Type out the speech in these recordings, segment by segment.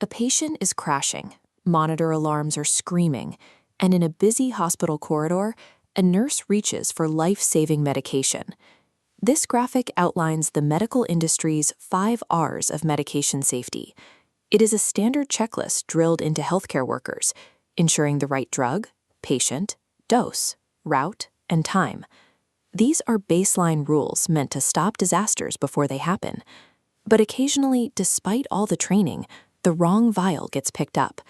A patient is crashing, monitor alarms are screaming, and in a busy hospital corridor, a nurse reaches for life-saving medication. This graphic outlines the medical industry's 5 R's of medication safety. It is a standard checklist drilled into healthcare workers, ensuring the right drug, patient, dose, route, and time. These are baseline rules meant to stop disasters before they happen. But occasionally, despite all the training, the wrong vial gets picked up.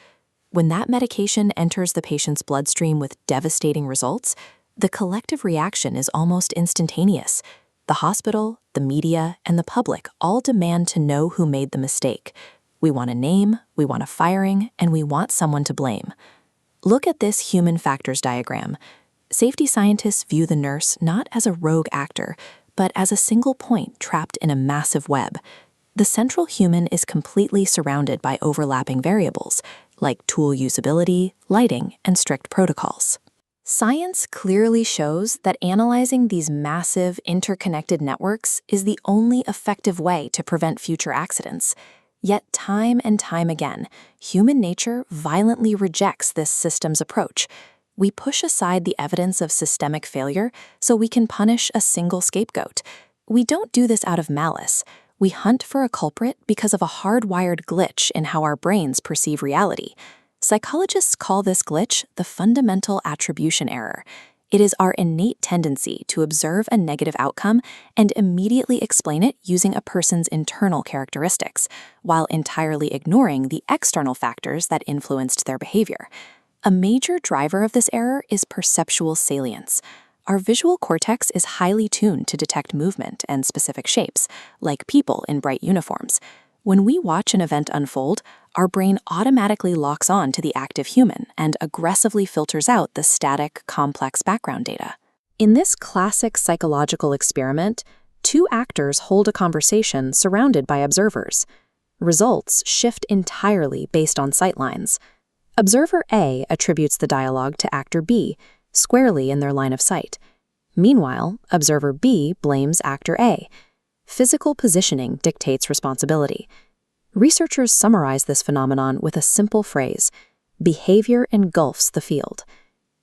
When that medication enters the patient's bloodstream with devastating results, the collective reaction is almost instantaneous. The hospital, the media, and the public all demand to know who made the mistake. We want a name, we want a firing, and we want someone to blame. Look at this human factors diagram. Safety scientists view the nurse not as a rogue actor, but as a single point trapped in a massive web. The central human is completely surrounded by overlapping variables, like tool usability, lighting, and strict protocols. Science clearly shows that analyzing these massive, interconnected networks is the only effective way to prevent future accidents. Yet time and time again, human nature violently rejects this systems approach. We push aside the evidence of systemic failure so we can punish a single scapegoat. We don't do this out of malice. We hunt for a culprit because of a hardwired glitch in how our brains perceive reality. Psychologists call this glitch the fundamental attribution error. It is our innate tendency to observe a negative outcome and immediately explain it using a person's internal characteristics, while entirely ignoring the external factors that influenced their behavior. A major driver of this error is perceptual salience. Our visual cortex is highly tuned to detect movement and specific shapes, like people in bright uniforms. When we watch an event unfold, our brain automatically locks on to the active human and aggressively filters out the static, complex background data. In this classic psychological experiment, 2 actors hold a conversation surrounded by observers. Results shift entirely based on sightlines. Observer A attributes the dialogue to actor B, squarely in their line of sight. Meanwhile, observer B blames actor A. Physical positioning dictates responsibility. Researchers summarize this phenomenon with a simple phrase: behavior engulfs the field.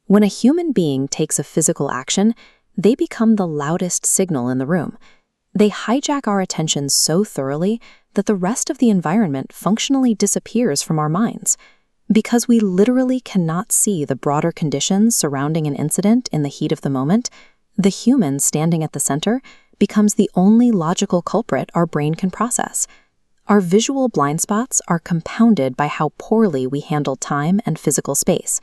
When a human being takes a physical action, they become the loudest signal in the room. They hijack our attention so thoroughly that the rest of the environment functionally disappears from our minds. Because we literally cannot see the broader conditions surrounding an incident in the heat of the moment, the human standing at the center becomes the only logical culprit our brain can process. Our visual blind spots are compounded by how poorly we handle time and physical space.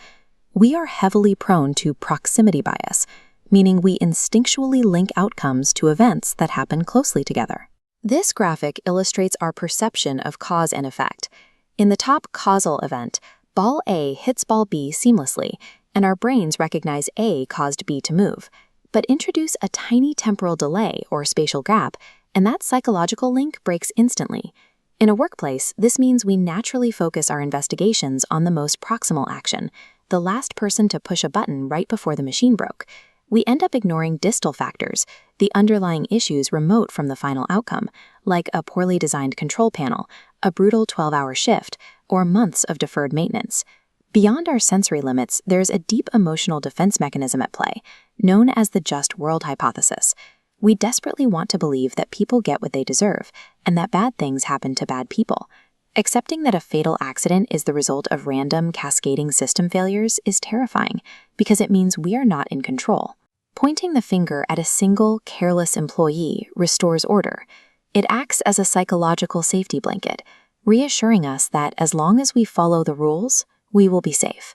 We are heavily prone to proximity bias, meaning we instinctually link outcomes to events that happen closely together. This graphic illustrates our perception of cause and effect. In the top causal event, ball A hits ball B seamlessly, and our brains recognize A caused B to move. But introduce a tiny temporal delay or spatial gap, and that psychological link breaks instantly. In a workplace, this means we naturally focus our investigations on the most proximal action, the last person to push a button right before the machine broke. We end up ignoring distal factors, the underlying issues remote from the final outcome, like a poorly designed control panel, a brutal 12-hour shift, or months of deferred maintenance. Beyond our sensory limits, there's a deep emotional defense mechanism at play, known as the just world hypothesis. We desperately want to believe that people get what they deserve, and that bad things happen to bad people. Accepting that a fatal accident is the result of random, cascading system failures is terrifying, because it means we are not in control. Pointing the finger at a single, careless employee restores order. It acts as a psychological safety blanket, reassuring us that as long as we follow the rules, we will be safe.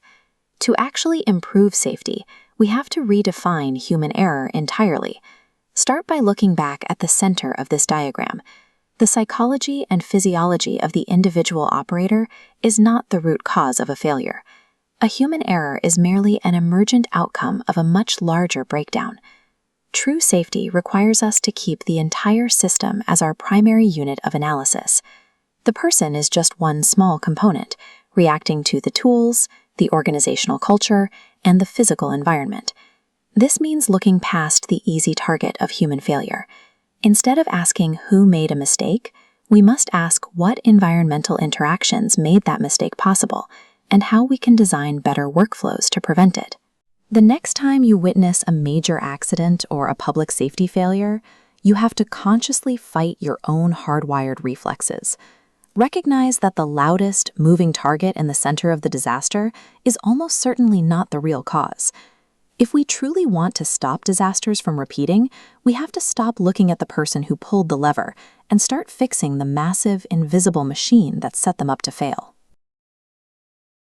To actually improve safety, we have to redefine human error entirely. Start by looking back at the center of this diagram. The psychology and physiology of the individual operator is not the root cause of a failure. A human error is merely an emergent outcome of a much larger breakdown. True safety requires us to keep the entire system as our primary unit of analysis. The person is just one small component, reacting to the tools, the organizational culture, and the physical environment. This means looking past the easy target of human failure. Instead of asking who made a mistake, We must ask what environmental interactions made that mistake possible and how we can design better workflows to prevent it. The next time you witness a major accident or a public safety failure, you have to consciously fight your own hardwired reflexes. Recognize that the loudest, moving target in the center of the disaster is almost certainly not the real cause. If we truly want to stop disasters from repeating, we have to stop looking at the person who pulled the lever and start fixing the massive, invisible machine that set them up to fail.